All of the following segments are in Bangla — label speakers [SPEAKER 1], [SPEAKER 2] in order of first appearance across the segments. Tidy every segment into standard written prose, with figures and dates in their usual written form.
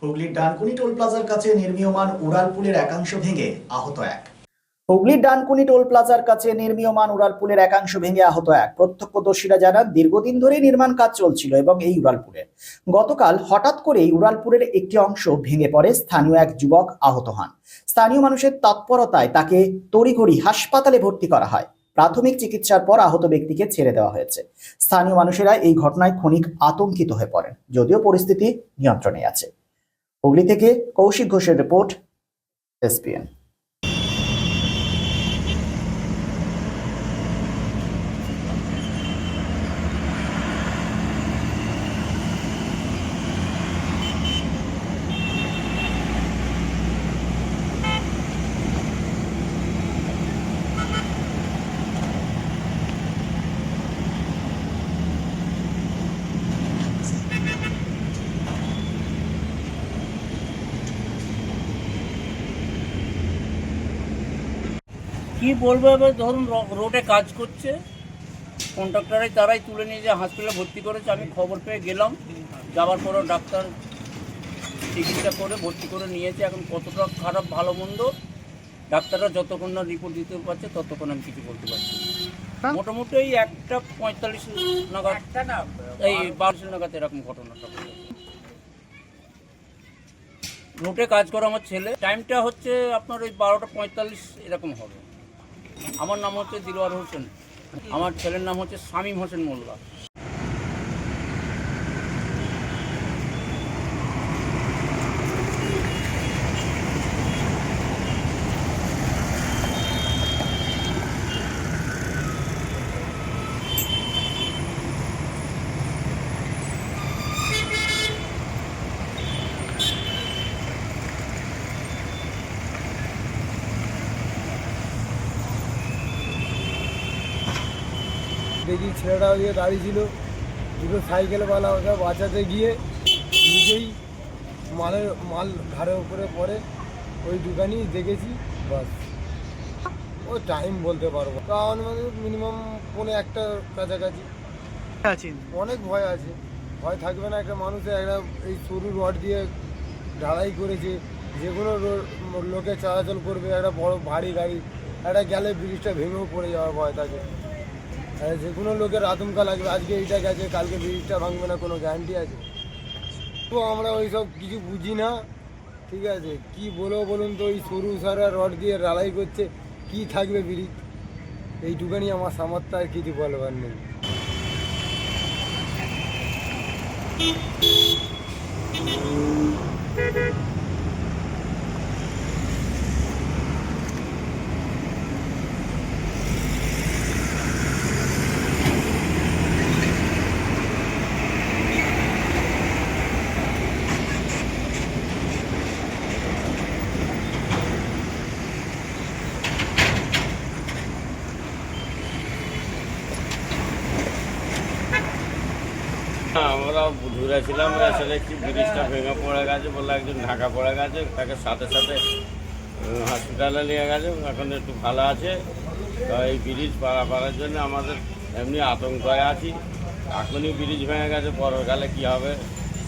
[SPEAKER 1] হুগলির ডানকুনি টোল প্লাজার কাছে নির্মীয়মান উড়ালপুলের একাংশ ভেঙে আহত এক।
[SPEAKER 2] হুগলির ডানকুনি টোল প্লাজার কাছে নির্মীয়মান উড়ালপুলের একাংশ ভেঙে আহত এক। প্রত্যক্ষদর্শীরা জানান দীর্ঘদিন ধরে নির্মাণ কাজ চলছিল এবং এই উড়ালপুলের গতকাল হঠাৎ করেই উড়ালপুরের একটি অংশ ভেঙে পড়ে। স্থানীয় এক যুবক আহত হন। স্থানীয় মানুষের তৎপরতায় তাকে তড়িঘড়ি হাসপাতালে ভর্তি করা হয়। প্রাথমিক চিকিৎসার পর আহত ব্যক্তিকে ছেড়ে দেওয়া হয়েছে। স্থানীয় মানুষেরা এই ঘটনায় ক্ষণিক আতঙ্কিত হয়ে পড়েন, যদিও পরিস্থিতি নিয়ন্ত্রণে আছে। হুগলি থেকে কৌশিক ঘোষের রিপোর্ট, এসপিএন।
[SPEAKER 3] কি বলবো, এবার ধরুন রোডে কাজ করছে, কন্ট্রাক্টরাই তারাই তুলে নিয়ে যে হাসপাতালে ভর্তি করেছে। আমি খবর পেয়ে গেলাম, যাওয়ার পরও ডাক্তার চিকিৎসা করে ভর্তি করে নিয়েছে। এখন কতটা খারাপ ভালো মন্দ ডাক্তাররা যতক্ষণ না রিপোর্ট দিতে পারছে ততক্ষণ আমি কিছু বলতে পারছি না। মোটামুটি এই 1:45 নাগাদ, এই 12 নাগাদ এরকম ঘটনাটা রোডে কাজ করে আমার ছেলে। টাইমটা হচ্ছে আপনার ওই 12:45 এরকম হবে। আমার নাম হচ্ছে দিলওয়ার হোসেন, আমার ছেলের নাম হচ্ছে শামীম হোসেন মোল্লা।
[SPEAKER 4] দেখি ছেলেটা ওদিকে দাঁড়িয়ে ছিল, দুটো সাইকেলওয়ালা ওটা বাঁচাতে গিয়ে নিজেই মাল ঘাড়ের উপরে পড়ে। ওই দোকানেই দেখেছি, বাস। ও টাইম বলতে পারবো, কারণ মিনিমাম 1:45 কাছাকাছি
[SPEAKER 5] আছেন।
[SPEAKER 4] অনেক ভয় আছে। ভয় থাকবে না একটা মানুষের? একটা এই সরু রড দিয়ে ঢালাই করেছে, যে কোনো লোকে চলাচল করবে, একটা বড় ভারী গাড়ি একটা গেলে ব্রিজটা ভেঙেও পড়ে যাওয়ার ভয় থাকে। যে কোনো লোকের আতঙ্কা লাগবে, আজকে এইটা গেছে কালকে ব্রিজটা ভাঙবে না, কোনো গ্যারান্টি আছে? তো আমরা ওই সব কিছু বুঝি না, ঠিক আছে? কি বলবো বলুন তো, ওই সরু সারা রড দিয়ে ঢালাই করছে, কি থাকবে ব্রিজ? এইটুখানি আমার সামর্থ্য, আর কিছু বলবার নেই।
[SPEAKER 6] আমরা বুধুরা ছিলাম, এসে দেখছি ব্রিজটা ভেঙে পড়ে গেছে, বলে একজন ঢাকা পড়ে গেছে, তাকে সাথে সাথে হসপিটালে নিয়ে গেছে, এখন একটু ভালো আছে। তো এই ব্রিজ পারার জন্য আমাদের এমনি আতঙ্কে আছি। এখনই ব্রিজ ভেঙে গেছে, পরকালে কী হবে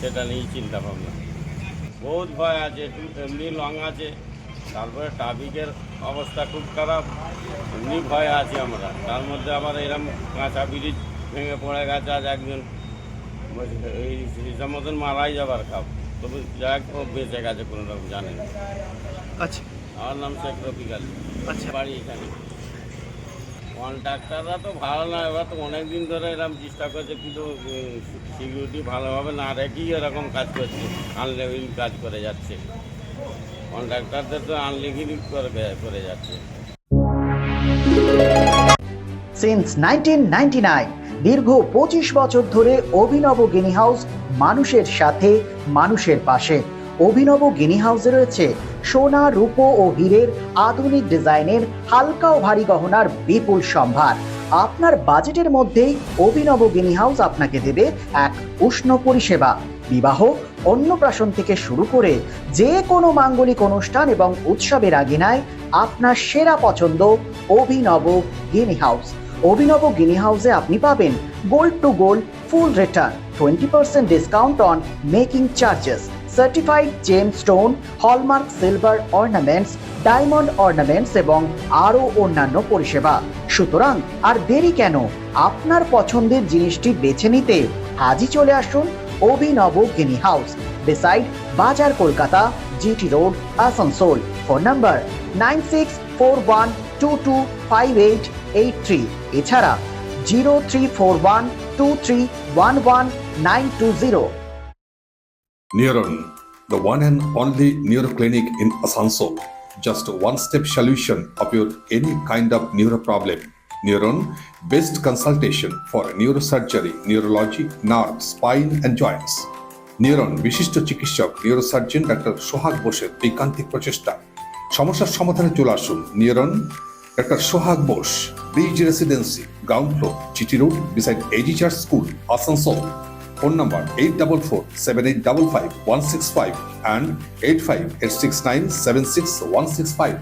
[SPEAKER 6] সেটা নিয়েই চিন্তা ভাবনা। বহুত ভয় আছে, একটু এমনি লং আছে, তারপরে ট্রাফিকের অবস্থা খুব খারাপ, এমনি ভয় আছি আমরা। তার মধ্যে আবার এরকম কাঁচা ব্রিজ ভেঙে পড়ে গেছে, আজ একজন এই হিসাব মতন মারাই যাবার খাপ, তবে যাক ও বেঁচে গেছে কোনো রকম, জানেন।
[SPEAKER 5] আচ্ছা,
[SPEAKER 6] আমার নাম শেখ রফিক আলী,
[SPEAKER 5] আচ্ছা।
[SPEAKER 6] বাড়ি এখানে। কন্ট্রাক্টাররা তো ভালো না, এবার তো অনেক দিন ধরে এরকম চেষ্টা করছে, কিন্তু সিকিউরিটি ভালোভাবে না রেখেই এরকম কাজ করছে, আনলেভিং কাজ করে যাচ্ছে। কন্ট্রাক্টারদের তো আনলিভিং করে যাচ্ছে।
[SPEAKER 2] সিন্স 1999 দীর্ঘ 25 বছর ধরে অভিনব গিনি হাউস মানুষের সাথে, মানুষের পাশে। অভিনব গিনি হাউসে রয়েছে সোনা, রূপো ও হীরের আধুনিক ডিজাইনের হালকা ও ভারী গহনার বিপুল সম্ভার। আপনার বাজেটের মধ্যেই অভিনব গিনি হাউস আপনাকে দেবে এক উষ্ণ পরিষেবা। বিবাহ, অন্নপ্রাশন থেকে শুরু করে যে কোনো মাঙ্গলিক অনুষ্ঠান এবং উৎসবের আগিনায় আপনার সেরা পছন্দ অভিনব গিনি হাউস। অভিনব গিনি হাউসে আপনি পাবেন gold to gold full return, 20% discount on making charges, certified gem stone, hallmark silver ornaments, diamond ornaments এবং আরও অন্যান্য পরিষেবা। সুতরাং আর দেরি কেন, আপনার পছন্দের জিনিসটি বেছে নিতে আজই চলে আসুন অভিনব গিনি হাউস, বিসাইড বাজার Kolkata, GT road, Asansol. Phone number 9641225883, এছাড়া 03412311920920।
[SPEAKER 7] Neuron, the one and only neuro clinic in Asansol. Just a one-step solution of your any kind of neuro problem. Neuron, best consultation for neurosurgery, neurology, nerve, spine and joints. Neuron, বিশিষ্ট চিকিৎসক নিউরোসার্জন ডাক্তার সোহাগ বোসের ঐকান্তিক প্রচেষ্টা। সমস্যার সমাধানে চলে আসুন neuron, doctor Sohag Bose, bridge residency, ground floor, GT road, beside AG church school, Asansol. Phone number 8447855165 and 8586976165।